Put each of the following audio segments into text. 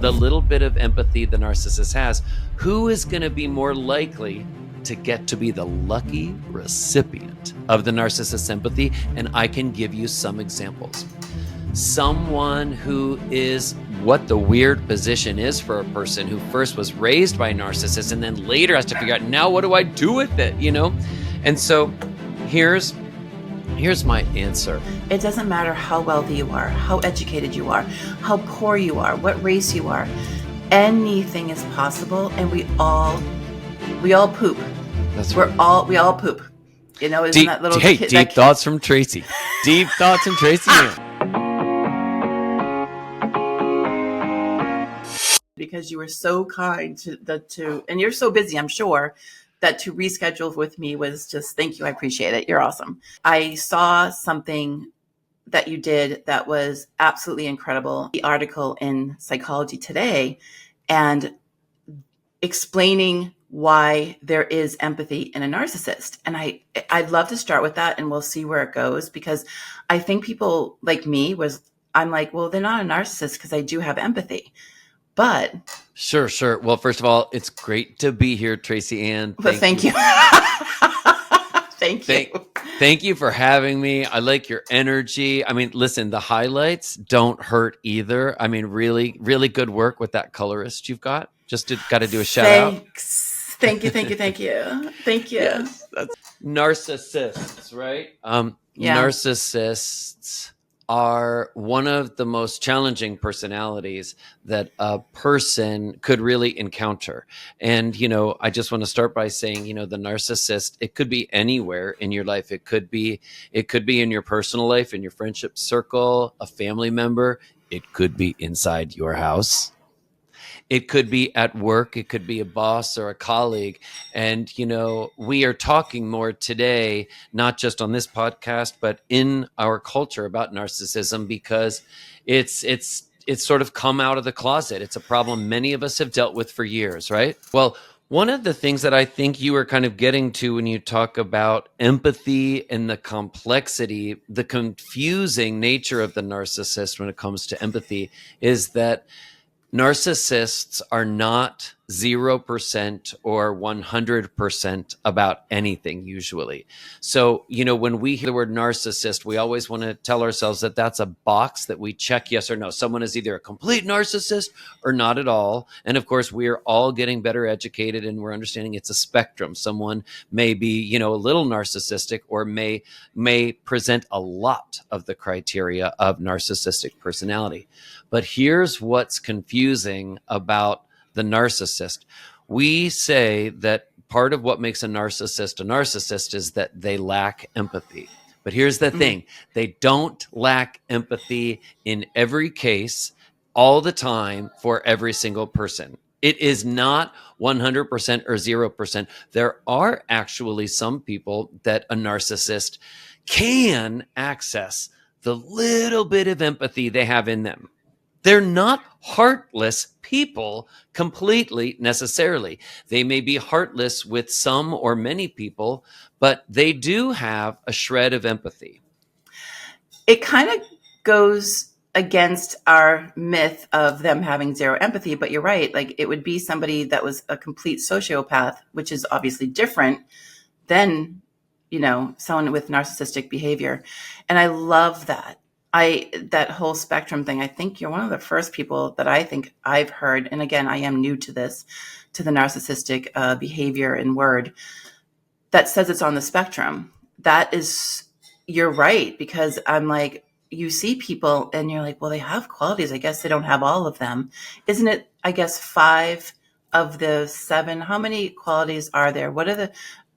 the little bit of empathy the narcissist has, who is going to be more likely to get to be the lucky recipient of the narcissist's empathy? And I can give you some examples. Someone who is what the weird position is for a person who first was raised by a narcissist and then later has to figure out, now what do I do with it, you know? And so here's my answer. It doesn't matter how wealthy you are, how educated you are, how poor you are, what race you are. Anything is possible, and we all poop. That's right. We all poop. You know, isn't that little kid, deep thoughts from Tracey. Deep thoughts from Tracey. Because you were so kind to and you're so busy, I'm sure, that to reschedule with me was just, thank you. I appreciate it. You're awesome. I saw something that you did that was absolutely incredible. The article in Psychology Today and explaining why there is empathy in a narcissist. And I'd love to start with that, and we'll see where it goes, because I think people like me I'm like, well, they're not a narcissist because I do have empathy. But Sure. Well, first of all, it's great to be here, Tracey Ann. Thank you. Thank you for having me. I like your energy. I mean, listen, the highlights don't hurt either. I mean, really, really good work with that colorist you've got. Got to do a shout out. Thank you. Yes, that's narcissists, right? Yeah. Narcissists are one of the most challenging personalities that a person could really encounter. And, I just want to start by saying, the narcissist, it could be anywhere in your life. It could be in your personal life, in your friendship circle, a family member. It could be inside your house. It could be at work. It could be a boss or a colleague. And, we are talking more today, not just on this podcast, but in our culture about narcissism, because it's sort of come out of the closet. It's a problem many of us have dealt with for years, right? Well, one of the things that I think you were kind of getting to when you talk about empathy and the complexity, the confusing nature of the narcissist when it comes to empathy, is that narcissists are not 0% or 100% about anything usually. So, when we hear the word narcissist, we always want to tell ourselves that that's a box that we check yes or no. Someone is either a complete narcissist or not at all. And of course, we're all getting better educated and we're understanding it's a spectrum. Someone may be, a little narcissistic or may present a lot of the criteria of narcissistic personality. But here's what's confusing about the narcissist. We say that part of what makes a narcissist is that they lack empathy. But here's the thing. They don't lack empathy in every case, all the time, for every single person. It is not 100% or 0%. There are actually some people that a narcissist can access the little bit of empathy they have in them. They're not heartless people completely necessarily. They may be heartless with some or many people, but they do have a shred of empathy. It kind of goes against our myth of them having zero empathy, but you're right. Like, it would be somebody that was a complete sociopath, which is obviously different than, someone with narcissistic behavior. And I love that. That whole spectrum thing. I think you're one of the first people that I think I've heard. And again, I am new to the narcissistic behavior and word that says it's on the spectrum. You're right, because I'm like, you see people and you're like, well, they have qualities. I guess they don't have all of them. Isn't it, I guess, 5 of the 7? How many qualities are there?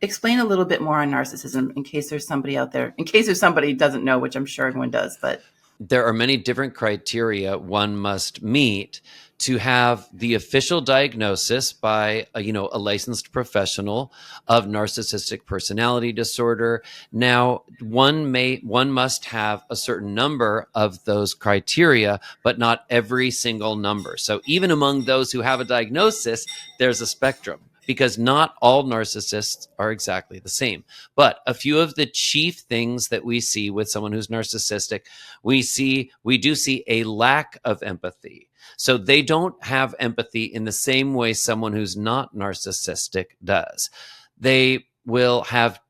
Explain a little bit more on narcissism in case there's somebody out there, in case there's somebody who doesn't know, which I'm sure everyone does, but. There are many different criteria one must meet to have the official diagnosis by a licensed professional of narcissistic personality disorder. Now, one must have a certain number of those criteria, but not every single number. So even among those who have a diagnosis, there's a spectrum. because not all narcissists are exactly the same. But a few of the chief things that we see with someone who's narcissistic, we do see a lack of empathy. So they don't have empathy in the same way someone who's not narcissistic does. They will have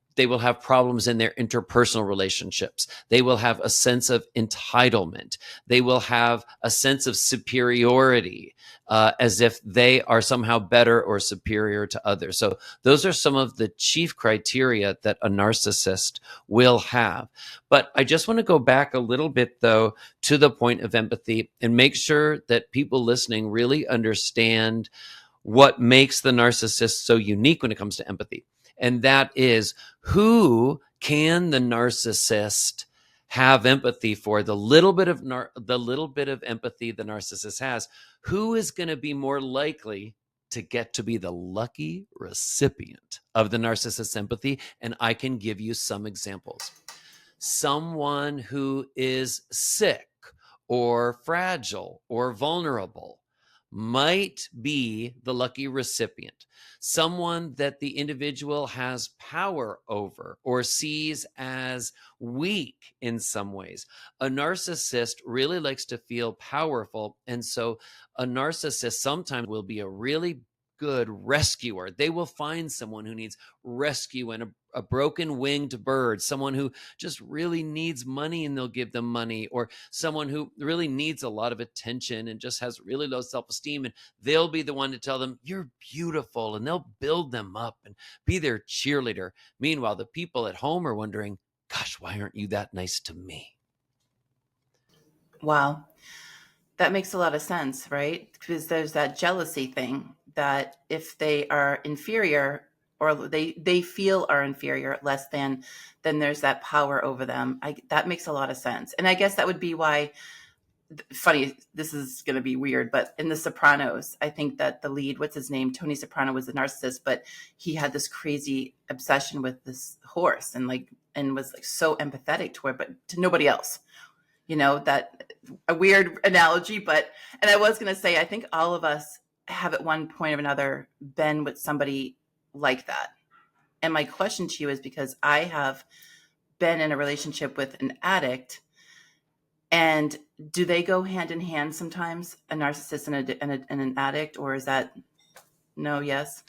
problems in their interpersonal relationships. They will have a sense of entitlement. They will have a sense of superiority, as if they are somehow better or superior to others. So those are some of the chief criteria that a narcissist will have. But I just want to go back a little bit, though, to the point of empathy and make sure that people listening really understand what makes the narcissist so unique when it comes to empathy. And that is, who can the narcissist have empathy for? The little bit of empathy the narcissist has, who is going to be more likely to get to be the lucky recipient of the narcissist's empathy? And I can give you some examples. Someone who is sick or fragile or vulnerable might be the lucky recipient. Someone that the individual has power over or sees as weak in some ways. A narcissist really likes to feel powerful. And so a narcissist sometimes will be a really good rescuer. They will find someone who needs rescue and a broken winged bird, someone who just really needs money and they'll give them money, or someone who really needs a lot of attention and just has really low self-esteem, and they'll be the one to tell them, you're beautiful, and they'll build them up and be their cheerleader. Meanwhile, the people at home are wondering, gosh, why aren't you that nice to me? Wow. That makes a lot of sense, right? Because there's that jealousy thing that if they are inferior or they feel are inferior, less than, then there's that power over them. That makes a lot of sense. And I guess that would be why, funny, this is going to be weird, but in The Sopranos, I think that the lead, what's his name? Tony Soprano was a narcissist, but he had this crazy obsession with this horse and was like so empathetic toward, but to nobody else. That a weird analogy, and I was going to say, I think all of us have at one point or another been with somebody like that. And my question to you is, because I have been in a relationship with an addict, and do they go hand in hand sometimes, a narcissist and an addict, or is that no, yes?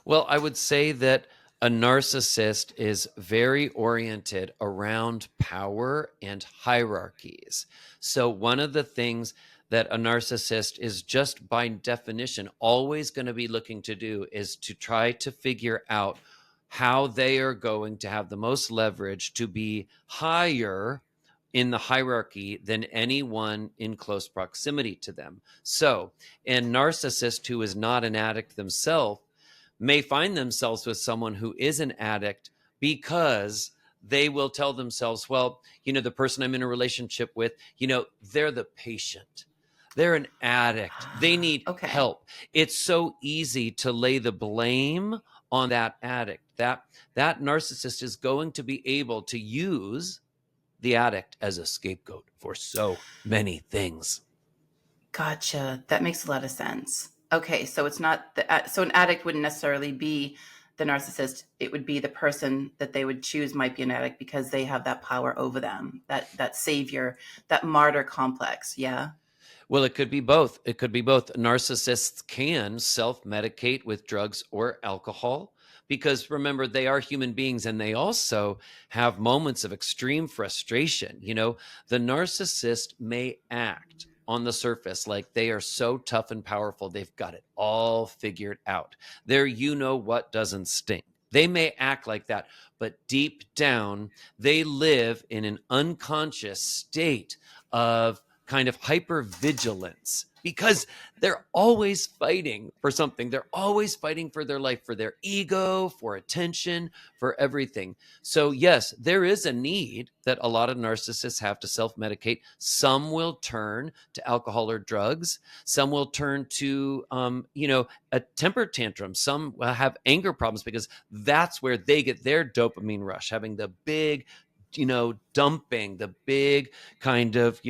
Well, I would say that a narcissist is very oriented around power and hierarchies. So, one of the things that a narcissist is just by definition always going to be looking to do is to try to figure out how they are going to have the most leverage to be higher in the hierarchy than anyone in close proximity to them. So, a narcissist who is not an addict themselves may find themselves with someone who is an addict because they will tell themselves, well, the person I'm in a relationship with, they're the patient. They're an addict. They need Okay. help. It's so easy to lay the blame on that addict. That narcissist is going to be able to use the addict as a scapegoat for so many things. Gotcha. That makes a lot of sense. Okay, so it's not so an addict wouldn't necessarily be the narcissist. It would be the person that they would choose might be an addict because they have that power over them, that savior, that martyr complex. Yeah. Well, it could be both. It could be both. Narcissists can self-medicate with drugs or alcohol because remember, they are human beings and they also have moments of extreme frustration. The narcissist may act on the surface like they are so tough and powerful, they've got it all figured out. Their what doesn't stink. They may act like that, but deep down, they live in an unconscious state of kind of hypervigilance because they're always fighting for something. They're always fighting for their life, for their ego, for attention, for everything. So yes, there is a need that a lot of narcissists have to self-medicate. Some will turn to alcohol or drugs. Some will turn to, a temper tantrum. Some have anger problems because that's where they get their dopamine rush, having the big dumping, the big kind of,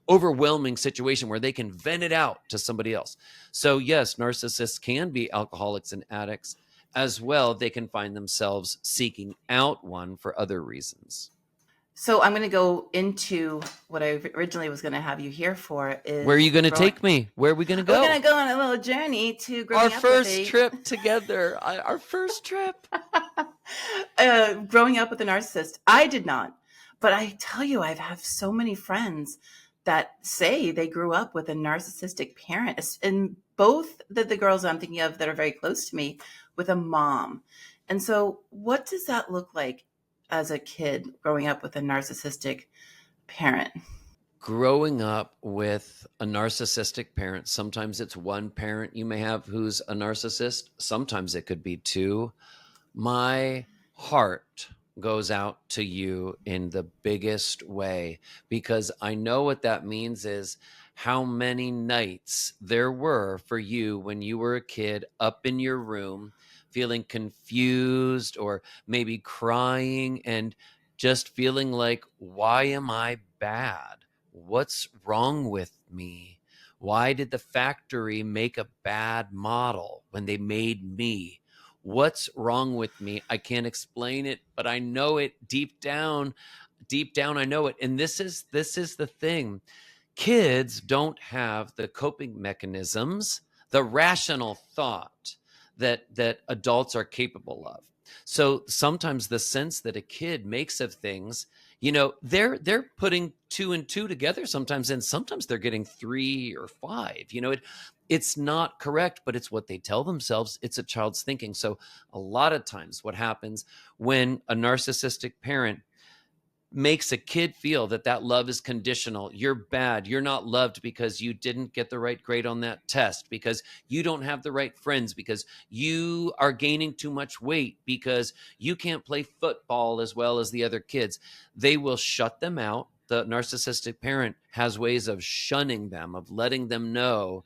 overwhelming situation where they can vent it out to somebody else. So yes, narcissists can be alcoholics and addicts as well. They can find themselves seeking out one for other reasons. So I'm going to go into what I originally was going to have you here for. Is where are you going to take me? Where are we going to go? We're going to go on a little journey to growing our up first with trip together. Our first trip. Growing up with a narcissist. I did not. But I tell you, I have so many friends that say they grew up with a narcissistic parent. And both the girls I'm thinking of that are very close to me, with a mom. And so what does that look like as a kid growing up with a narcissistic parent? Growing up with a narcissistic parent, sometimes it's one parent you may have who's a narcissist. Sometimes it could be two. My heart goes out to you in the biggest way, because I know what that means is how many nights there were for you when you were a kid up in your room feeling confused or maybe crying and just feeling like, why am I bad? What's wrong with me? Why did the factory make a bad model when they made me? What's wrong with me? I can't explain it, but I know it deep down. Deep down, I know it. And this is the thing. Kids don't have the coping mechanisms, the rational thought that adults are capable of. So sometimes the sense that a kid makes of things, they're putting two and two together sometimes, and sometimes they're getting three or five. It's not correct, but it's what they tell themselves. It's a child's thinking. So a lot of times what happens when a narcissistic parent makes a kid feel that love is conditional. You're bad. You're not loved because you didn't get the right grade on that test, because you don't have the right friends, because you are gaining too much weight, because you can't play football as well as the other kids. They will shut them out. The narcissistic parent has ways of shunning them, of letting them know,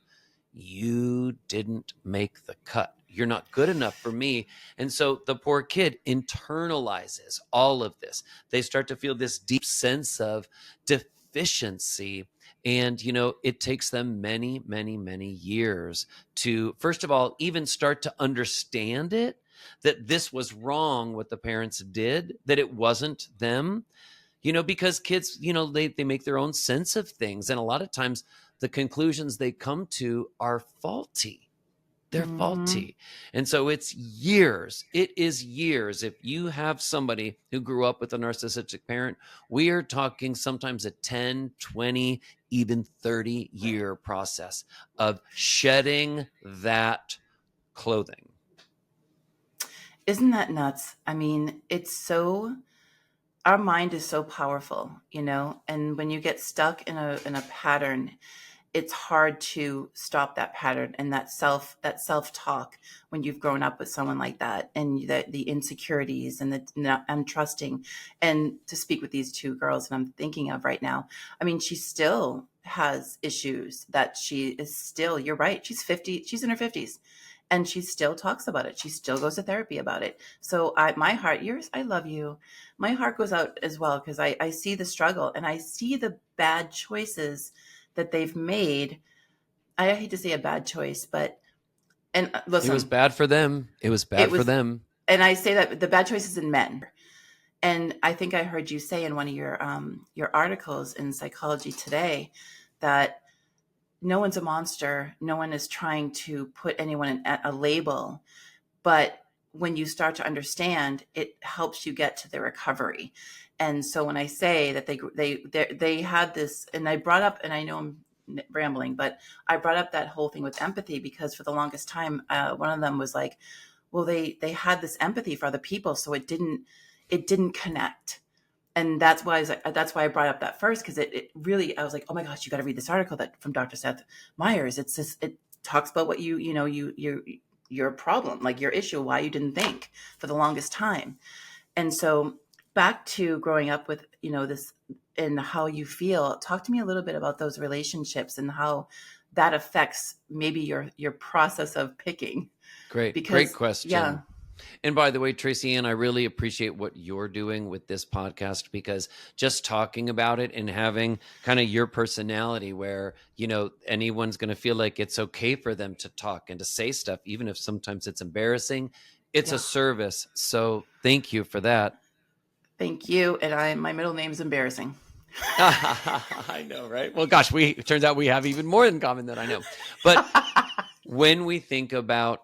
you didn't make the cut. You're not good enough for me. And so the poor kid internalizes all of this. They start to feel this deep sense of deficiency. And, it takes them many, many, many years to, first of all, even start to understand it, that this was wrong what the parents did, that it wasn't them. Because kids, they make their own sense of things. And a lot of times the conclusions they come to are faulty. They're faulty. And so it's years. It is years. If you have somebody who grew up with a narcissistic parent, we are talking sometimes a 10, 20, even 30-year process of shedding that clothing. Isn't that nuts? I mean, our mind is so powerful, and when you get stuck in a pattern, it's hard to stop that pattern and that self-talk when you've grown up with someone like that, and the insecurities and the not untrusting. And to speak with these two girls that I'm thinking of right now, I mean, she still has issues that she is still, you're right, she's 50, she's in her 50s, and she still talks about it. She still goes to therapy about it. So my heart, I love you. My heart goes out as well, because I see the struggle and I see the bad choices that they've made. I hate to say a bad choice, but, and listen, it was bad for them. It was bad for them. And I say that the bad choices in men. And I think I heard you say in one of your articles in Psychology Today that no one's a monster. No one is trying to put anyone in a label, but when you start to understand, it helps you get to the recovery. And so when I say that they had this, and I brought up, and I know I'm rambling, but I brought up that whole thing with empathy, because for the longest time, one of them was like, well, they had this empathy for other people, so it didn't connect. And that's why I brought up that first, because it really, I was like, oh my gosh, you got to read this article from Dr. Seth Meyers. It's just, it talks about what your problem, like your issue, why you didn't think for the longest time. And so back to growing up with, this, and how you feel. Talk to me a little bit about those relationships and how that affects maybe your process of picking. Great question. Yeah. And by the way, Tracy Ann, I really appreciate what you're doing with this podcast, because just talking about it and having kind of your personality where, anyone's going to feel like it's okay for them to talk and to say stuff, even if sometimes it's embarrassing. It's a Yeah. service. So thank you for that. Thank you. And my middle name's embarrassing. I know, right? Well, gosh, it turns out we have even more in common than I know. But when we think about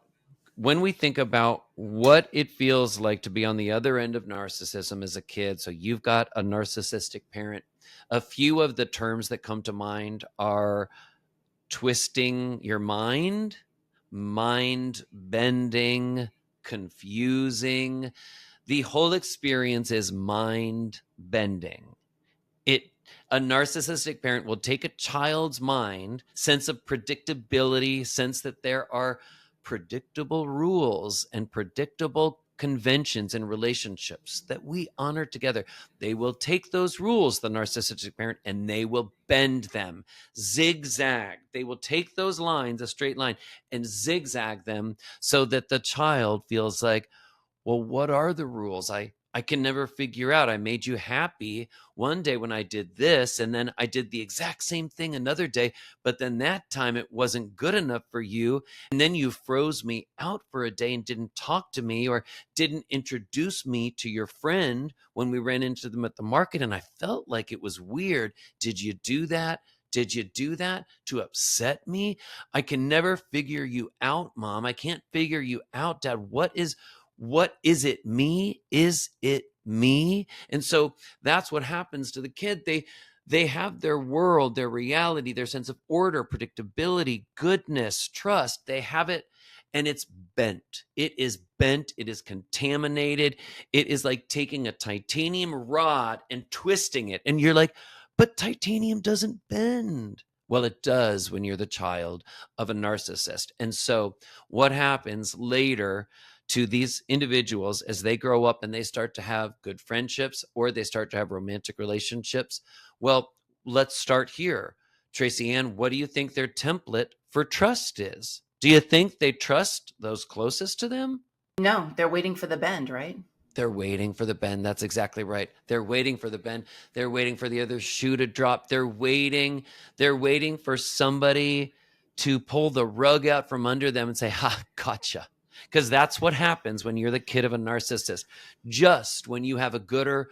what it feels like to be on the other end of narcissism as a kid, so you've got a narcissistic parent, a few of the terms that come to mind are twisting your mind bending, confusing. The whole experience is mind bending. A narcissistic parent will take a child's mind, sense of predictability, sense that there are predictable rules and predictable conventions in relationships that we honor together. They will take those rules, the narcissistic parent, and they will bend them, zigzag. They will take those lines, a straight line, and zigzag them so that the child feels like, well, what are the rules? I can never figure out. I made you happy one day when I did this, and then I did the exact same thing another day, but then that time it wasn't good enough for you. And then you froze me out for a day and didn't talk to me or didn't introduce me to your friend when we ran into them at the market. And I felt like it was weird. Did you do that? Did you do that to upset me? I can never figure you out, Mom. I can't figure you out, Dad. What is it me? Is it me? And so that's what happens to the kid. They have their world, their reality, their sense of order, predictability, goodness, trust. They have it, and it's bent. It is bent. It is contaminated. It is like taking a titanium rod and twisting it. And you're like, but titanium doesn't bend. Well, it does when you're the child of a narcissist. And so what happens later to these individuals as they grow up and they start to have good friendships or they start to have romantic relationships? Well, let's start here. Tracy Ann, what do you think their template for trust is? Do you think they trust those closest to them? No, they're waiting for the bend, right? They're waiting for the bend. That's exactly right. They're waiting for the bend. They're waiting for the other shoe to drop. They're waiting for somebody to pull the rug out from under them and say, ha, gotcha. Because that's what happens when you're the kid of a narcissist. Just when you have a good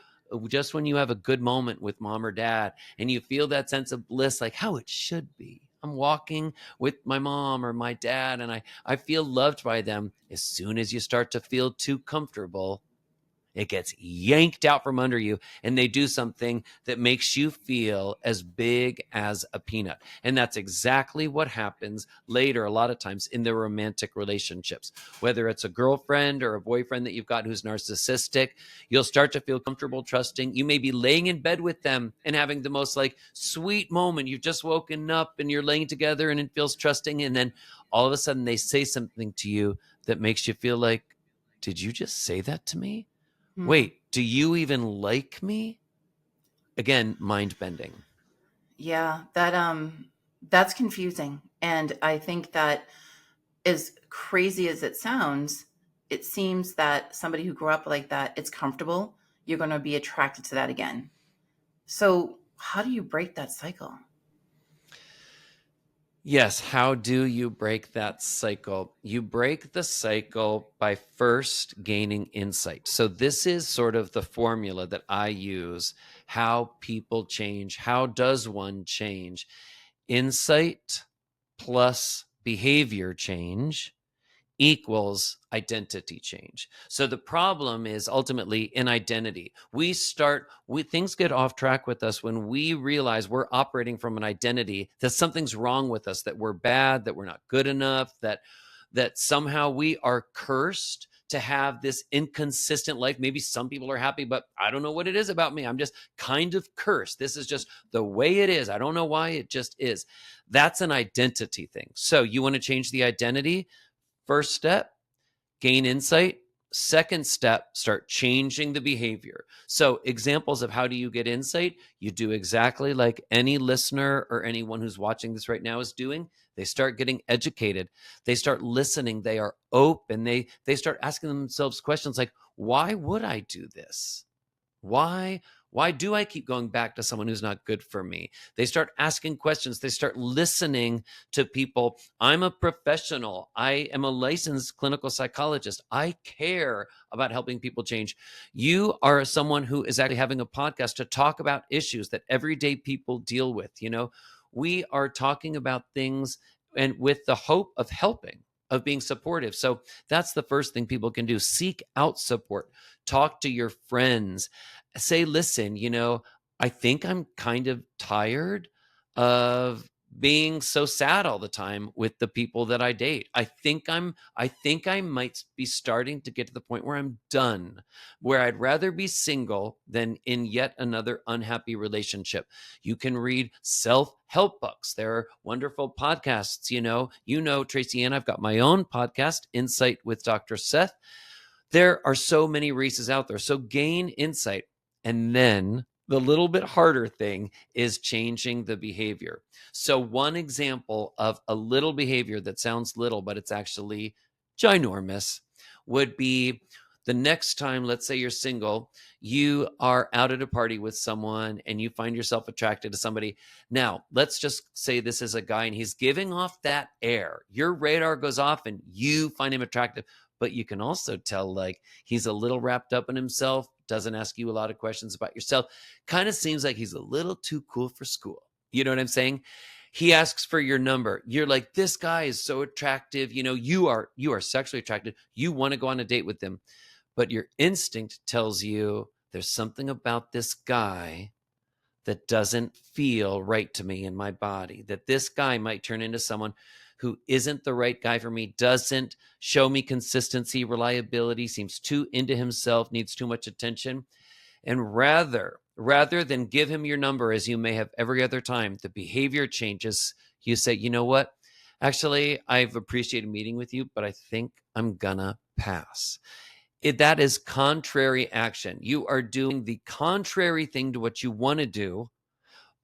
moment with mom or dad and you feel that sense of bliss, like how it should be. I'm walking with my mom or my dad and I feel loved by them. As soon as you start to feel too comfortable, it gets yanked out from under you and they do something that makes you feel as big as a peanut. And that's exactly what happens later, a lot of times in their romantic relationships. Whether it's a girlfriend or a boyfriend that you've got who's narcissistic, you'll start to feel comfortable, trusting. You may be laying in bed with them and having the most like sweet moment. You've just woken up and you're laying together and it feels trusting. And then all of a sudden they say something to you that makes you feel like, did you just say that to me? Wait, do you even like me? Again, mind bending. Yeah, that's confusing. And I think that as crazy as it sounds, it seems that somebody who grew up like that, it's comfortable. You're going to be attracted to that again. So how do you break that cycle? Yes, how do you break that cycle? You break the cycle by first gaining insight. So this is sort of the formula that I use. How people change. How does one change? Insight plus behavior change equals identity change. So the problem is ultimately in identity. Things get off track with us when we realize we're operating from an identity that something's wrong with us, that we're bad, that we're not good enough, that somehow we are cursed to have this inconsistent life. Maybe some people are happy, but I don't know what it is about me. I'm just kind of cursed. This is just the way it is. I don't know why, it just is. That's an identity thing. So you want to change the identity? First step, gain insight. Second step, start changing the behavior. So examples of how do you get insight? You do exactly like any listener or anyone who's watching this right now is doing. They start getting educated. They start listening. They are open. They start asking themselves questions like, why would I do this? Why do I keep going back to someone who's not good for me? They start asking questions. They start listening to people. I'm a professional. I am a licensed clinical psychologist. I care about helping people change. You are someone who is actually having a podcast to talk about issues that everyday people deal with. We are talking about things and with the hope of helping, of being supportive. So that's the first thing people can do. Seek out support. Talk to your friends. Say, listen, I think I'm kind of tired of being so sad all the time with the people that I date. I think I might be starting to get to the point where I'm done, where I'd rather be single than in yet another unhappy relationship. You can read self-help books. There are wonderful podcasts, Tracey, and I've got my own podcast, Insight with Dr. Seth. There are so many races out there. So gain insight. And then the little bit harder thing is changing the behavior. So one example of a little behavior that sounds little, but it's actually ginormous, would be the next time, let's say you're single, you are out at a party with someone and you find yourself attracted to somebody. Now, let's just say this is a guy and he's giving off that air. Your radar goes off and you find him attractive. But you can also tell, like, he's a little wrapped up in himself, doesn't ask you a lot of questions about yourself, kind of seems like he's a little too cool for school. You know what I'm saying? He asks for your number. You're like, this guy is so attractive. You are sexually attracted. You want to go on a date with him. But your instinct tells you there's something about this guy that doesn't feel right to me in my body, that this guy might turn into someone who isn't the right guy for me, doesn't show me consistency, reliability, seems too into himself, needs too much attention. And rather than give him your number as you may have every other time, the behavior changes. You say, you know what? Actually, I've appreciated meeting with you, but I think I'm gonna pass. That is contrary action. You are doing the contrary thing to what you want to do.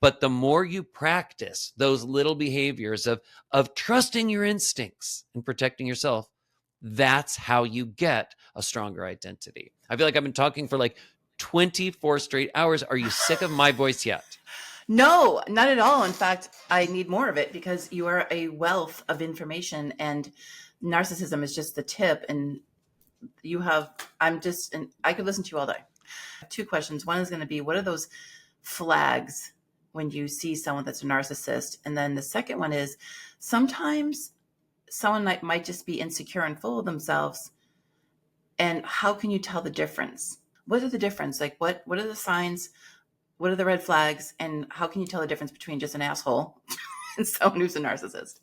But the more you practice those little behaviors of trusting your instincts and protecting yourself, that's how you get a stronger identity. I feel like I've been talking for like 24 straight hours. Are you sick of my voice yet? No, not at all. In fact, I need more of it because you are a wealth of information, and narcissism is just the tip. And I could listen to you all day. Two questions. One is going to be, what are those flags when you see someone that's a narcissist? And then the second one is, sometimes someone might just be insecure and full of themselves. And how can you tell the difference? What are the difference? Like, what are the signs? What are the red flags? And how can you tell the difference between just an asshole and someone who's a narcissist?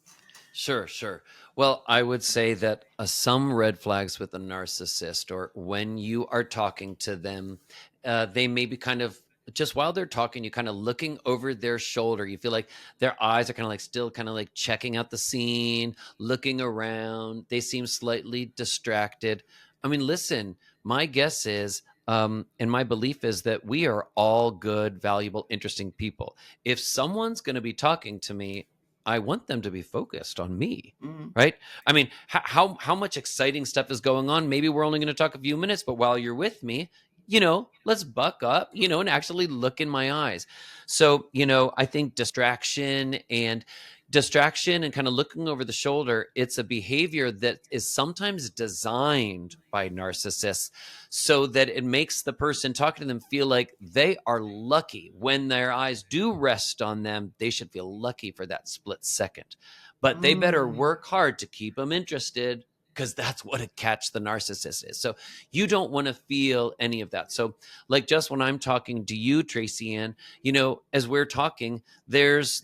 Sure. Well, I would say that some red flags with a narcissist, or when you are talking to them, they may be kind of, just while they're talking, you kind of looking over their shoulder. You feel like their eyes are kind of like still kind of like checking out the scene, looking around. They seem slightly distracted. I mean, listen, my guess is, and my belief is that we are all good, valuable, interesting people. If someone's going to be talking to me, I want them to be focused on me, right? I mean, how much exciting stuff is going on? Maybe we're only going to talk a few minutes, but while you're with me, let's buck up, and actually look in my eyes. So, I think distraction and kind of looking over the shoulder, it's a behavior that is sometimes designed by narcissists so that it makes the person talking to them feel like they are lucky. When their eyes do rest on them, they should feel lucky for that split second. But they better work hard to keep them interested, because that's what a catch the narcissist is. So you don't want to feel any of that. So like just when I'm talking to you, Tracey Ann, as we're talking, there's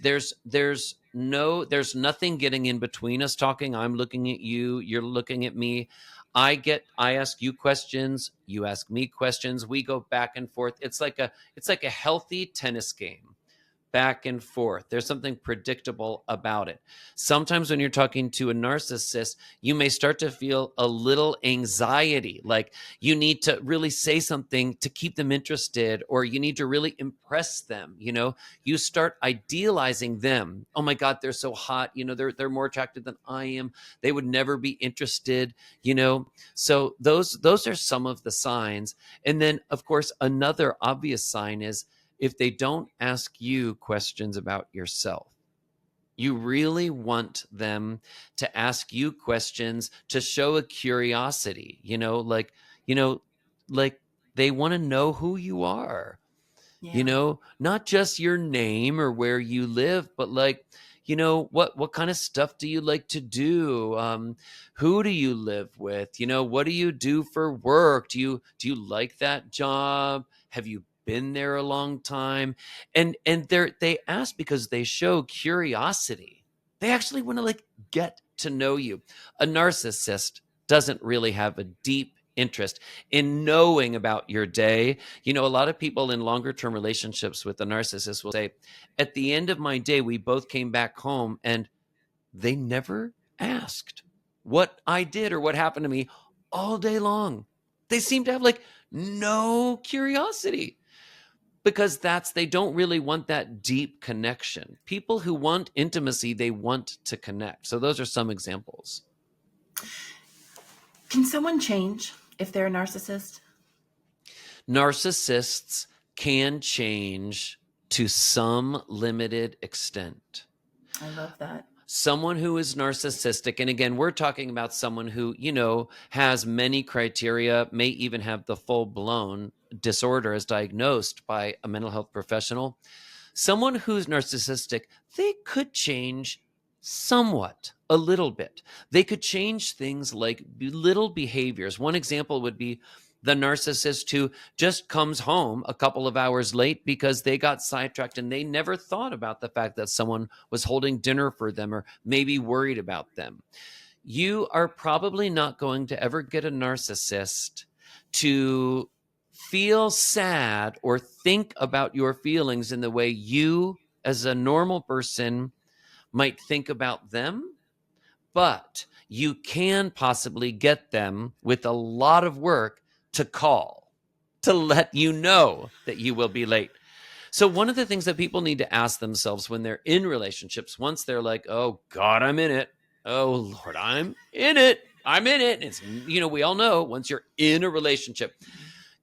nothing getting in between us talking. I'm looking at you, you're looking at me. I ask you questions, you ask me questions. We go back and forth. It's like a healthy tennis game. back and forth. There's something predictable about it. Sometimes when you're talking to a narcissist, you may start to feel a little anxiety, like you need to really say something to keep them interested, or you need to really impress them. You start idealizing them. Oh my God, they're so hot. They're more attractive than I am. They would never be interested. So those are some of the signs. And then, of course, another obvious sign is if they don't ask you questions about yourself. You really want them to ask you questions to show a curiosity, like they want to know who you are, Yeah. not just your name or where you live, but like, what kind of stuff do you like to do? Who do you live with? What do you do for work? Do you like that job? Have you been there a long time? And they ask because they show curiosity. They actually want to like get to know you. A narcissist doesn't really have a deep interest in knowing about your day. A lot of people in longer term relationships with the narcissist will say, at the end of my day, we both came back home and they never asked what I did or what happened to me all day long. They seem to have like no curiosity because they don't really want that deep connection. People who want intimacy, they want to connect. So those are some examples. Can someone change if they're a narcissist? Narcissists can change to some limited extent. I love that. Someone who is narcissistic, and again, we're talking about someone who, has many criteria, may even have the full-blown disorder as diagnosed by a mental health professional. Someone who's narcissistic, they could change somewhat, a little bit. They could change things like little behaviors. One example would be the narcissist who just comes home a couple of hours late because they got sidetracked and they never thought about the fact that someone was holding dinner for them or maybe worried about them. You are probably not going to ever get a narcissist to feel sad or think about your feelings in the way you, as a normal person, might think about them. But you can possibly get them with a lot of work to call, to let you know that you will be late. So one of the things that people need to ask themselves when they're in relationships, once they're like, oh God, I'm in it. Oh Lord, I'm in it. I'm in it. It's, we all know once you're in a relationship,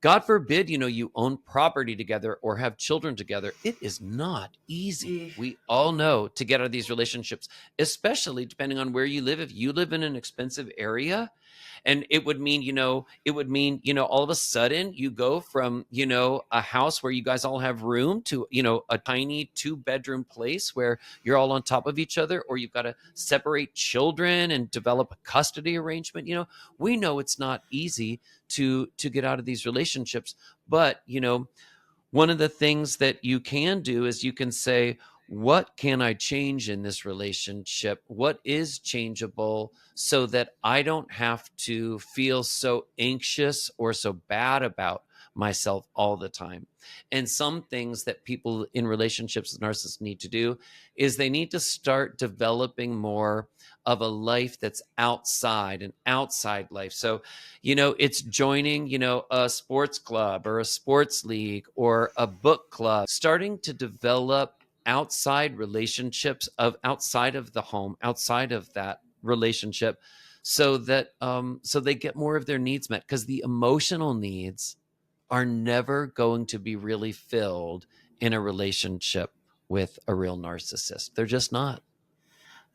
God forbid, you own property together or have children together. It is not easy. We all know to get out of these relationships, especially depending on where you live. If you live in an expensive area, and it would mean, all of a sudden you go from, a house where you guys all have room to, a tiny 2-bedroom place where you're all on top of each other, or you've got to separate children and develop a custody arrangement. We know it's not easy to get out of these relationships, but, one of the things that you can do is you can say, what can I change in this relationship? What is changeable so that I don't have to feel so anxious or so bad about myself all the time? And some things that people in relationships with narcissists need to do is they need to start developing more of a life that's outside, an outside life. So, it's joining, a sports club or a sports league or a book club, starting to develop outside relationships of outside of the home, outside of that relationship, so that so they get more of their needs met, because the emotional needs are never going to be really filled in a relationship with a real narcissist. They're just not.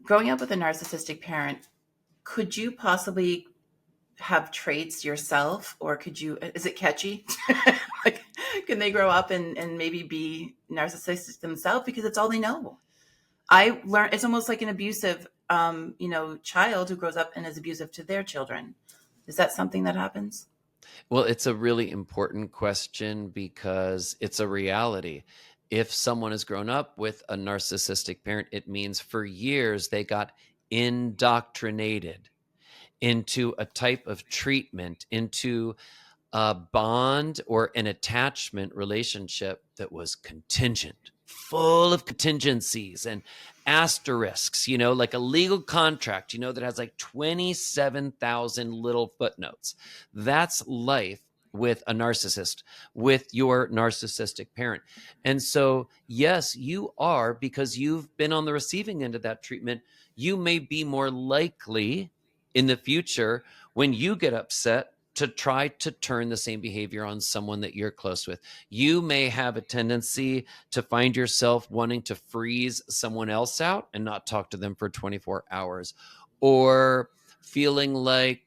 Growing up with a narcissistic parent, could you possibly have traits yourself, or is it catchy? Like, can they grow up and maybe be narcissists themselves because it's all they know? I learned it's almost like an abusive, child who grows up and is abusive to their children. Is that something that happens? Well, it's a really important question because it's a reality. If someone has grown up with a narcissistic parent, it means for years they got indoctrinated into a type of treatment, into a bond or an attachment relationship that was contingent, full of contingencies and asterisks, like a legal contract, that has like 27,000 little footnotes. That's life with a narcissist, with your narcissistic parent. And so, yes, you are, because you've been on the receiving end of that treatment, you may be more likely in the future when you get upset to try to turn the same behavior on someone that you're close with. You may have a tendency to find yourself wanting to freeze someone else out and not talk to them for 24 hours, or feeling like,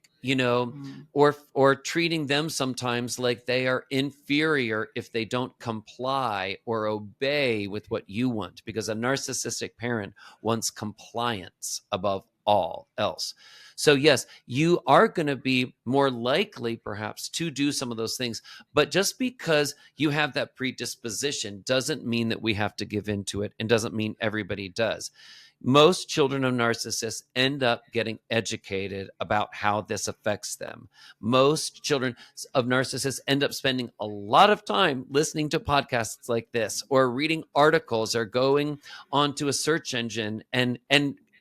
or treating them sometimes like they are inferior if they don't comply or obey with what you want, because a narcissistic parent wants compliance above all else. So yes, you are going to be more likely perhaps to do some of those things, but just because you have that predisposition doesn't mean that we have to give into it, and doesn't mean everybody does. Most children of narcissists end up getting educated about how this affects them. Most children of narcissists end up spending a lot of time listening to podcasts like this, or reading articles, or going onto a search engine and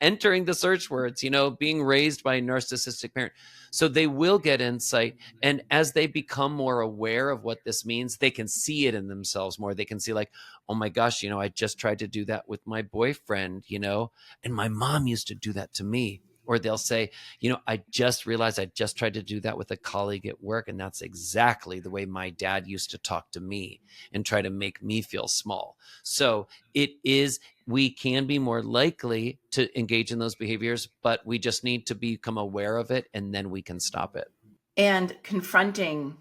entering the search words, being raised by a narcissistic parent. So they will get insight. And as they become more aware of what this means, they can see it in themselves more. They can see like, oh my gosh, I just tried to do that with my boyfriend, and my mom used to do that to me. Or they'll say, I just realized I just tried to do that with a colleague at work, and that's exactly the way my dad used to talk to me and try to make me feel small. So we can be more likely to engage in those behaviors, but we just need to become aware of it, and then we can stop it. And confronting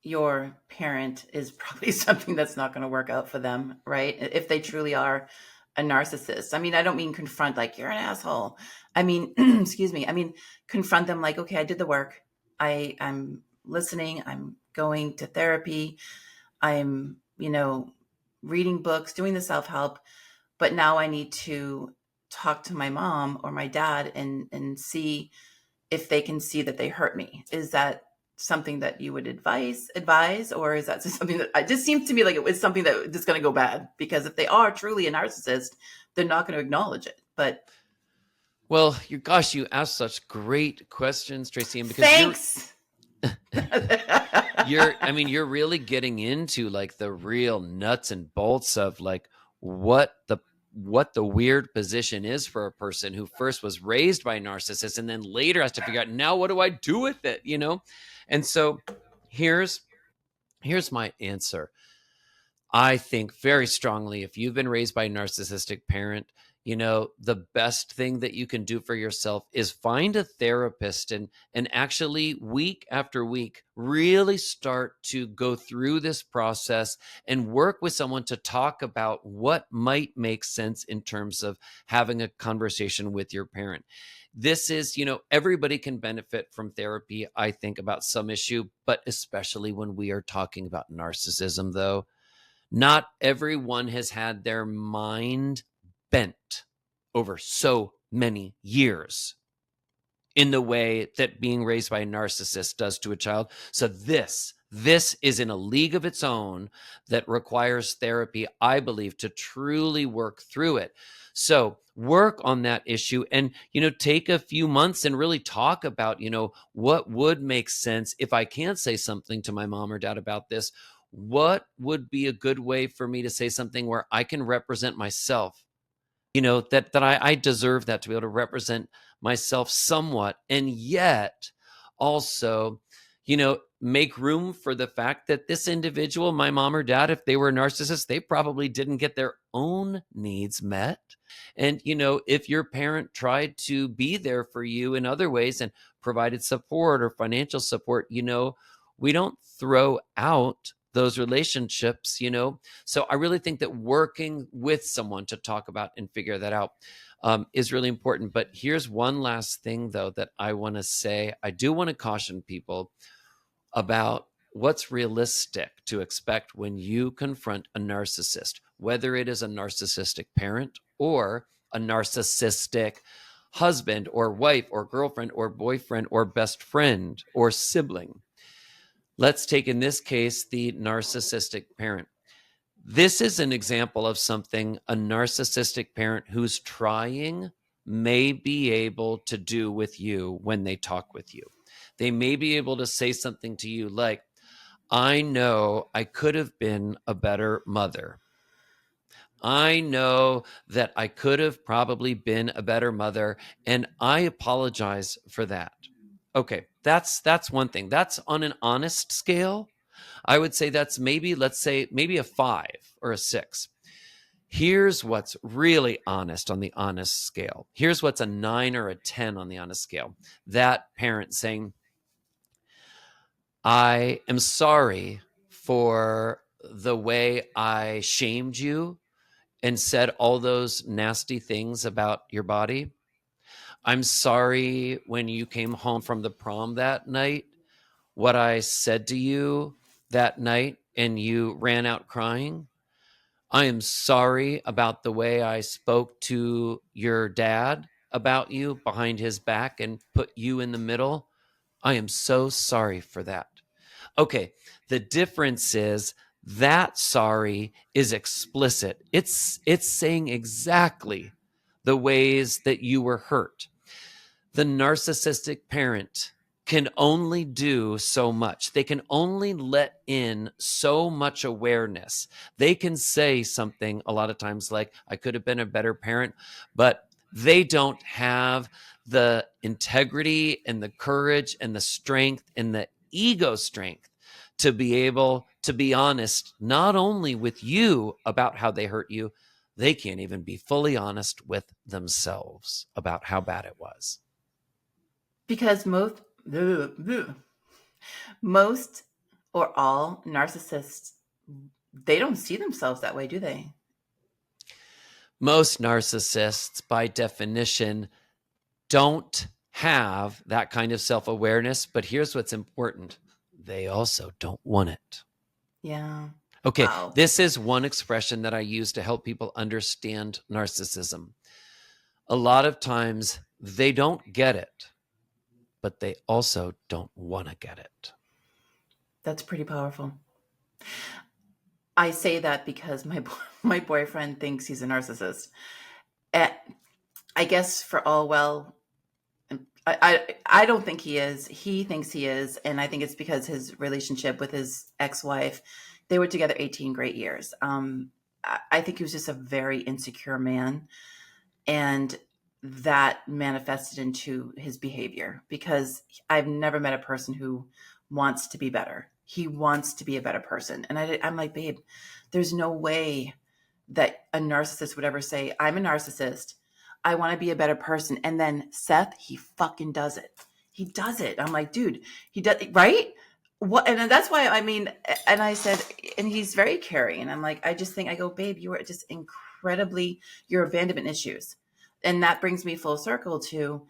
your parent is probably something that's not going to work out for them, right? If they truly are a narcissist. I mean, I don't mean confront like you're an asshole. I mean, excuse me. I mean, confront them like, okay, I did the work. I'm listening. I'm going to therapy. I'm, reading books, doing the self-help, but now I need to talk to my mom or my dad and see if they can see that they hurt me. Is that something that you would advise, or is that just something that it just seems to me like it was something that just going to go bad? Because if they are truly a narcissist, they're not going to acknowledge it. But well, you asked such great questions, Tracey, and because thanks. you're really getting into like the real nuts and bolts of like what the weird position is for a person who first was raised by a narcissist and then later has to figure out, now what do I do with it, And so here's my answer. I think very strongly, if you've been raised by a narcissistic parent, the best thing that you can do for yourself is find a therapist and actually week after week really start to go through this process and work with someone to talk about what might make sense in terms of having a conversation with your parent. This is, everybody can benefit from therapy, I think, about some issue, but especially when we are talking about narcissism, though. Not everyone has had their mind bent over so many years in the way that being raised by a narcissist does to a child. So this is in a league of its own that requires therapy, I believe, to truly work through it. So work on that issue and, take a few months and really talk about, what would make sense if I can't say something to my mom or dad about this. What would be a good way for me to say something where I can represent myself? That I deserve that, to be able to represent myself somewhat, and yet also, make room for the fact that this individual, my mom or dad, if they were a narcissist, they probably didn't get their own needs met. And, if your parent tried to be there for you in other ways and provided support or financial support, we don't throw out those relationships, So I really think that working with someone to talk about and figure that out is really important. But here's one last thing, though, that I want to say. I do want to caution people about what's realistic to expect when you confront a narcissist, whether it is a narcissistic parent or a narcissistic husband or wife or girlfriend or boyfriend or best friend or sibling. Let's take, in this case, the narcissistic parent. This is an example of something a narcissistic parent who's trying may be able to do with you when they talk with you. They may be able to say something to you like, I know I could have been a better mother. I know that I could have probably been a better mother, and I apologize for that. Okay, that's one thing. That's on an honest scale. I would say that's maybe, let's say, maybe a 5 or a 6. Here's what's really honest on the honest scale. Here's what's a 9 or a 10 on the honest scale. That parent saying, I am sorry for the way I shamed you and said all those nasty things about your body. I'm sorry when you came home from the prom that night, what I said to you that night and you ran out crying. I am sorry about the way I spoke to your dad about you behind his back and put you in the middle. I am so sorry for that. Okay, the difference is that sorry is explicit. It's saying exactly the ways that you were hurt. The narcissistic parent can only do so much. They can only let in so much awareness. They can say something a lot of times like, I could have been a better parent, but they don't have the integrity and the courage and the strength and the ego strength to be able to be honest, not only with you about how they hurt you, they can't even be fully honest with themselves about how bad it was. Because most or all narcissists, they don't see themselves that way, do they? Most narcissists, by definition, don't have that kind of self-awareness. But here's what's important. They also don't want it. Yeah. Okay, Wow. this is one expression that I use to help people understand narcissism. A lot of times they don't get it, but they also don't want to get it. That's pretty powerful. I say that because my boyfriend thinks he's a narcissist. I guess for all well, I don't think he is. He thinks he is, and I think it's because his relationship with his ex-wife, they were together 18 great years. I think he was just a very insecure man, and that manifested into his behavior because I've never met a person who wants to be better. He wants to be a better person. And I'm like, babe, there's no way that a narcissist would ever say, I'm a narcissist. I want to be a better person. And then Seth, he fucking does it. He does it. I'm like, dude, he does, right? What? And that's why, I mean, and I said, and he's very caring. And I'm like, I go, babe, you are just incredibly, your abandonment issues. And that brings me full circle to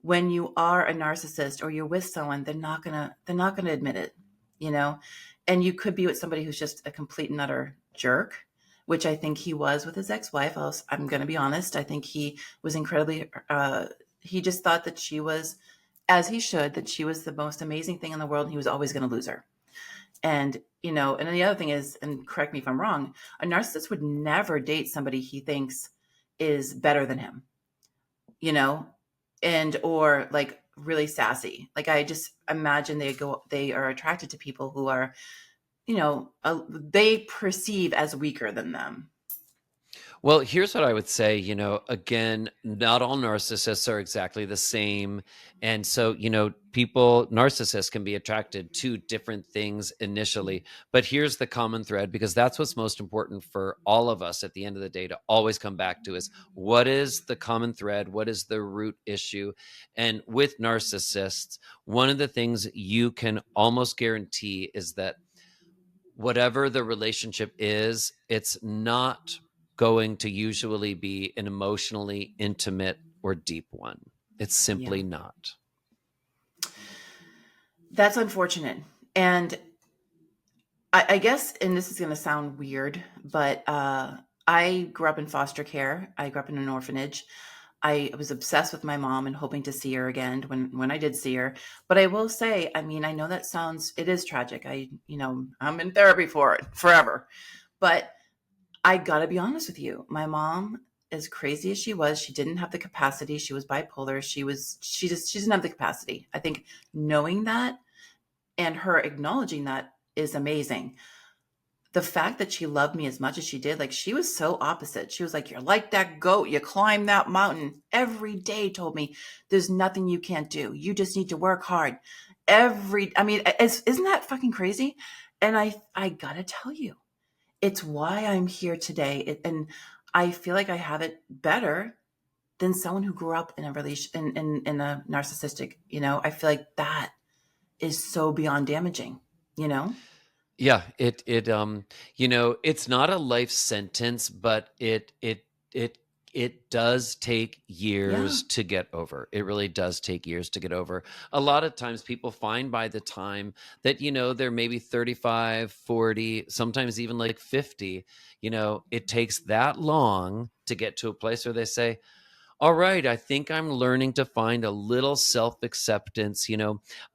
when you are a narcissist or you're with someone, they're not gonna admit it, you know? And you could be with somebody who's just a complete and utter jerk, which I think he was with his ex-wife. I'm going to be honest. I think he was incredibly, he just thought that she was, as he should, that she was the most amazing thing in the world. And he was always going to lose her. And, you know, and then the other thing is, and correct me if I'm wrong, a narcissist would never date somebody he thinks is better than him, you know, and, or like really sassy. Like I just imagine they are attracted to people who are, you know, they perceive as weaker than them. Well, here's what I would say, again, not all narcissists are exactly the same. And so, narcissists can be attracted to different things initially. But here's the common thread, because that's what's most important for all of us at the end of the day to always come back to is what is the common thread? What is the root issue? And with narcissists, one of the things you can almost guarantee is that whatever the relationship is, it's not going to usually be an emotionally intimate or deep one. It's simply not. That's unfortunate. And I guess, and this is going to sound weird, but I grew up in foster care. I grew up in an orphanage. I was obsessed with my mom and hoping to see her again when I did see her. But I will say, I mean, I know that it is tragic. I'm in therapy for it forever. But I gotta be honest with you. My mom, as crazy as she was, she didn't have the capacity. She was bipolar. She didn't have the capacity. I think knowing that and her acknowledging that is amazing. The fact that she loved me as much as she did, like she was so opposite. She was like, you're like that goat. You climb that mountain every day, told me there's nothing you can't do. You just need to work hard. I mean, isn't that fucking crazy? And I gotta tell you, it's why I'm here today. And I feel like I have it better than someone who grew up in a relation, in a narcissistic, I feel like that is so beyond damaging, you know? Yeah, it's not a life sentence, but it does take Yeah. years to get over. It really does take years to get over. A lot of times people find by the time that, they're maybe 35, 40, sometimes even like 50, it takes that long to get to a place where they say, all right, I think I'm learning to find a little self-acceptance.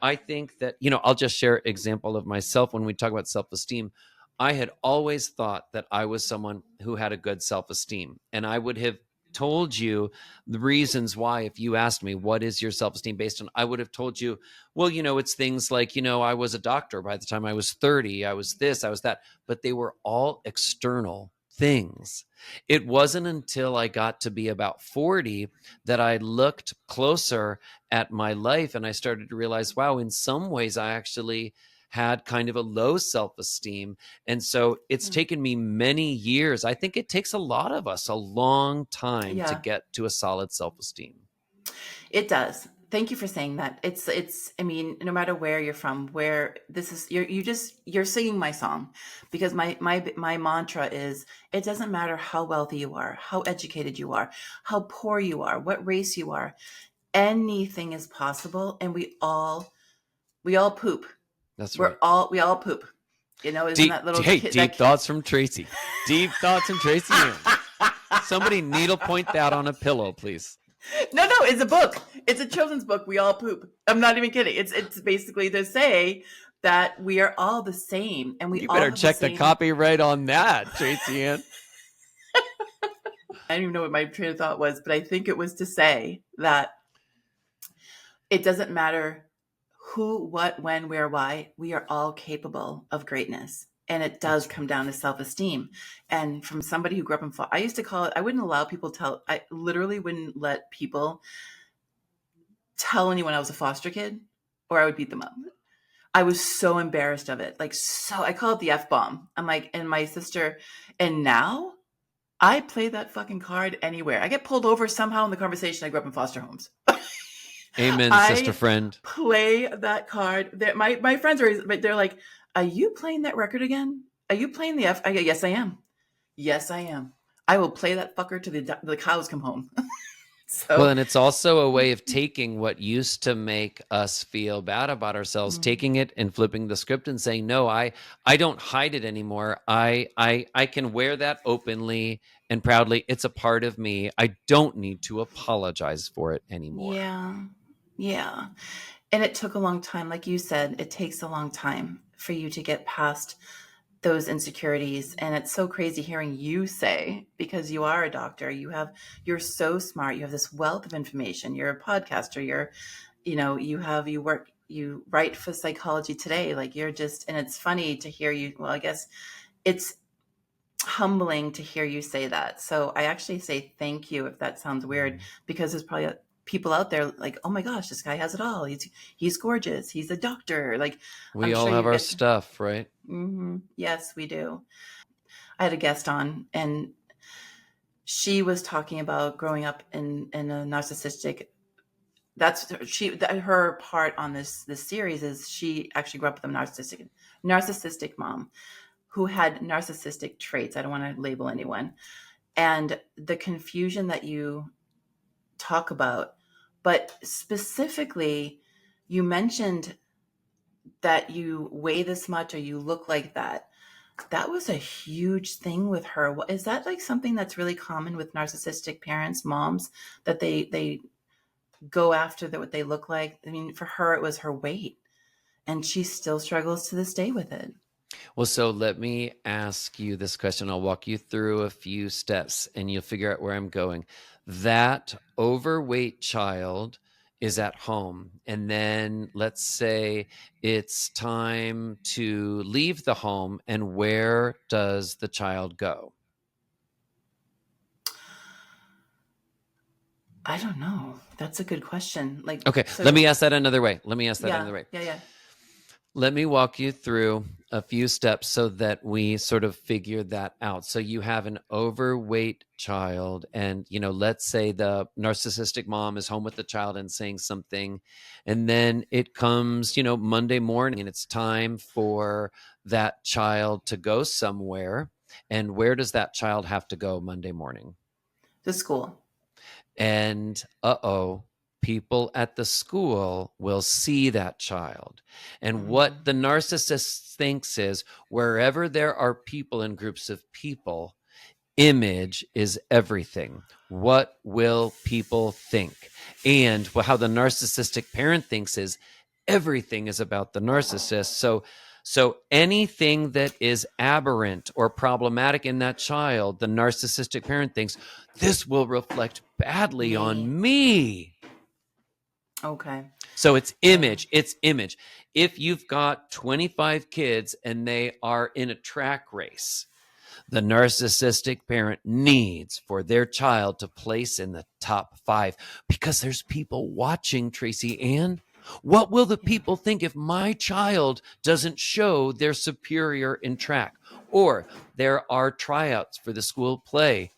I think that, I'll just share an example of myself when we talk about self-esteem. I had always thought that I was someone who had a good self-esteem, and I would have told you the reasons why. If you asked me, what is your self-esteem based on, I would have told you, well, it's things like, I was a doctor by the time I was 30, I was this, I was that, but they were all external things. It wasn't until I got to be about 40 that I looked closer at my life and I started to realize, wow, in some ways I actually had kind of a low self-esteem. And so it's taken me many years. I think it takes a lot of us a long time to Yeah, get to a solid self-esteem. it does. Thank you for saying that. I mean, no matter where you're from, where this is, you're singing my song, because my mantra is, it doesn't matter how wealthy you are, how educated you are, how poor you are, what race you are, anything is possible. And we all poop. That's right. We all poop. Isn't that little kid, Deep thoughts from Tracey. Deep thoughts from Tracey Ann. Somebody needlepoint that on a pillow, please. No, it's a book. It's a children's book. We all poop. I'm not even kidding. It's basically to say that we are all the same, and we You all better have check the same. copyright on that, Tracey Ann. I don't even know what my train of thought was, but I think it was to say that it doesn't matter who, what, when, where, why. We are all capable of greatness. And it does come down to self-esteem. And from somebody who grew up in, I used to call it, I wouldn't allow people I literally wouldn't let people tell anyone I was a foster kid, or I would beat them up. I was so embarrassed of it. I call it the F-bomb. I'm like, and my sister, and now I play that fucking card anywhere. I get pulled over somehow in the conversation. I grew up in foster homes. Amen, sister I friend. play that card. My friends they're like, are you playing that record again? Are you playing the F? I go, yes, I am. Yes, I am. I will play that fucker to the cows come home. Well, So, and it's also a way of taking what used to make us feel bad about ourselves, taking it and flipping the script and saying, no, I don't hide it anymore. I can wear that openly and proudly. It's a part of me. I don't need to apologize for it anymore. yeah. Yeah. And it took a long time. Like you said, it takes a long time for you to get past those insecurities. And it's so crazy hearing you say, because you are a doctor, you're so smart, you have this wealth of information, you're a podcaster, you write for Psychology Today. Like and it's funny to hear you. Well, I guess it's humbling to hear you say that. So I actually say thank you, if that sounds weird, because there's probably people out there like, oh my gosh, this guy has it all. He's gorgeous. He's a doctor. Like, We I'm all sure have you our get. stuff, right? Yes, we do. I had a guest on, and she was talking about growing up in a narcissistic. Her part on this series is she actually grew up with a narcissistic mom who had narcissistic traits. I don't want to label anyone, and the confusion that you talk about, but specifically, you mentioned that you weigh this much or you look like that. That was a huge thing with her. Is that like something that's really common with narcissistic parents, moms, that they go after what they look like? I mean, for her, it was her weight, and she still struggles to this day with it. Well, so let me ask you this question. I'll walk you through a few steps and you'll figure out where I'm going. That overweight child is at home. And then let's say it's time to leave the home. And where does the child go? I don't know. That's a good question. Like, Okay, let so me ask that another way. Let me ask that yeah, another way. yeah, yeah. Let me walk you through a few steps so that we sort of figure that out. So you have an overweight child, and let's say the narcissistic mom is home with the child and saying something, and then it comes, Monday morning, and it's time for that child to go somewhere. And where does that child have to go Monday morning? The school. And people at the school will see that child. And Mm, what the narcissist thinks is wherever there are people in groups of people, image is everything. What will people think? And how the narcissistic parent thinks is everything is about the narcissist. So anything that is aberrant or problematic in that child, the narcissistic parent thinks this will reflect badly me. on me. Okay. So it's Yeah. image. It's image. If you've got 25 kids and they are in a track race, the narcissistic parent needs for their child to place in the top 5 because there's people watching, Tracey Ann. What will the Yeah. people think if my child doesn't show their superior in track? Or there are tryouts for the school play.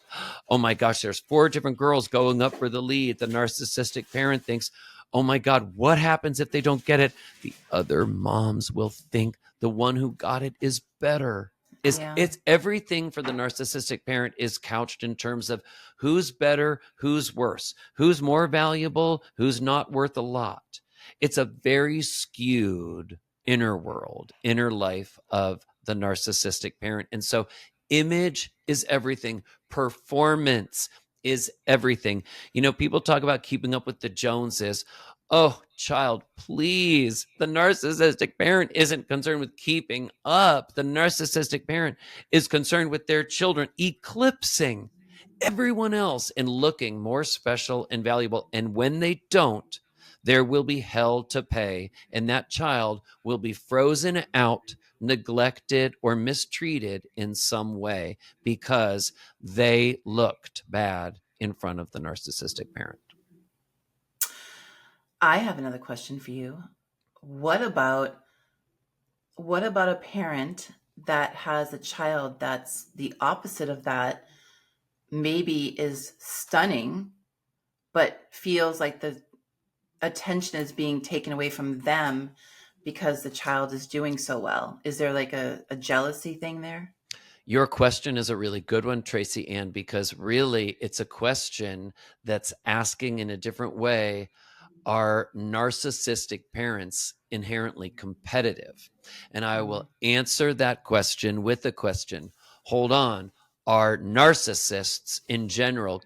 Oh my gosh, there's 4 different girls going up for the lead. The narcissistic parent thinks, oh my God, what happens if they don't get it? The other moms will think the one who got it is better. Yeah. It's everything for the narcissistic parent is couched in terms of who's better, who's worse, who's more valuable, who's not worth a lot. It's a very skewed inner world, inner life of the narcissistic parent. And so image is everything. Performance is everything. People talk about keeping up with the Joneses. Oh, child, please. The narcissistic parent isn't concerned with keeping up. The narcissistic parent is concerned with their children eclipsing everyone else and looking more special and valuable. And when they don't, there will be hell to pay. And that child will be frozen out, neglected, or mistreated in some way because they looked bad in front of the narcissistic parent. I have another question for you. What about what about a parent that has a child that's the opposite of that, maybe is stunning, but feels like the attention is being taken away from them because the child is doing so well? Is there like a jealousy thing there? Your question is a really good one, Tracey Ann, because really it's a question that's asking in a different way, are narcissistic parents inherently competitive? And I Mm. will answer that question with a question. Hold on. Are narcissists in general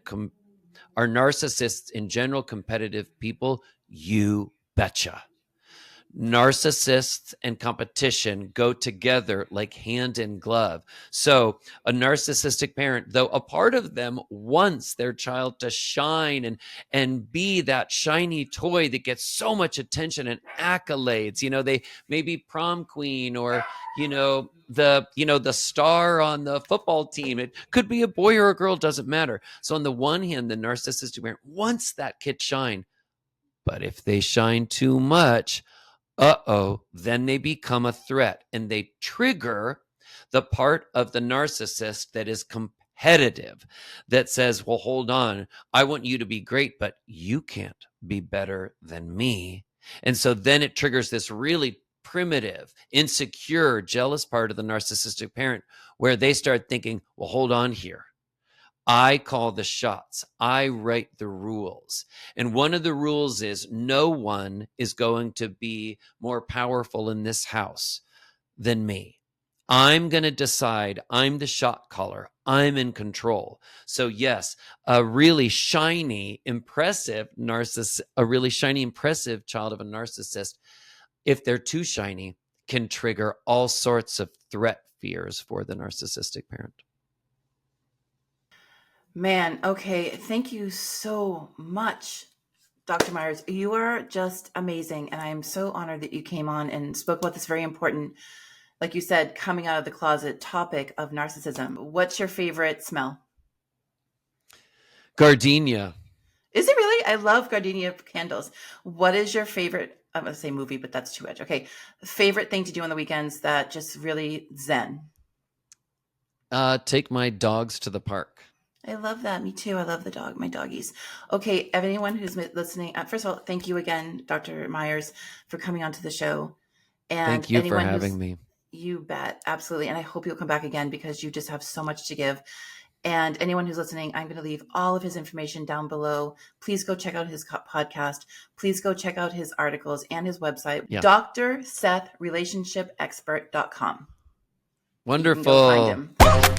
competitive people? You betcha. Narcissists and competition go together like hand in glove. So, a narcissistic parent, though a part of them wants their child to shine and be that shiny toy that gets so much attention and accolades. They may be prom queen or the star on the football team. It could be a boy or a girl, doesn't matter. So, on the one hand, the narcissistic parent wants that kid shine, but if they shine too much, then they become a threat and they trigger the part of the narcissist that is competitive, that says, well, hold on, I want you to be great, but you can't be better than me. And so then it triggers this really primitive, insecure, jealous part of the narcissistic parent where they start thinking, well, hold on here. I call the shots. I write the rules. And one of the rules is no one is going to be more powerful in this house than me. I'm going to decide. I'm the shot caller. I'm in control. So yes, a really shiny, impressive a really shiny, impressive child of a narcissist, if they're too shiny, can trigger all sorts of threat fears for the narcissistic parent. Man, okay. Thank you so much, Dr. Meyers. You are just amazing. And I am so honored that you came on and spoke about this very important, like you said, coming out of the closet topic of narcissism. What's your favorite smell? Gardenia. Is it really? I love gardenia candles. What is your favorite, I'm going to say movie, but that's too much. Okay. Favorite thing to do on the weekends that just really zen? Take my dogs to the park. I love that. Me too. I love my doggies. Okay. Anyone who's listening, first of all, thank you again, Dr. Meyers, for coming onto the show. And Thank you for having me. You bet. Absolutely. And I hope you'll come back again because you just have so much to give. And anyone who's listening, I'm going to leave all of his information down below. Please go check out his podcast. Please go check out his articles and his website, DrSethRelationshipExpert.com. Wonderful. You can go find him.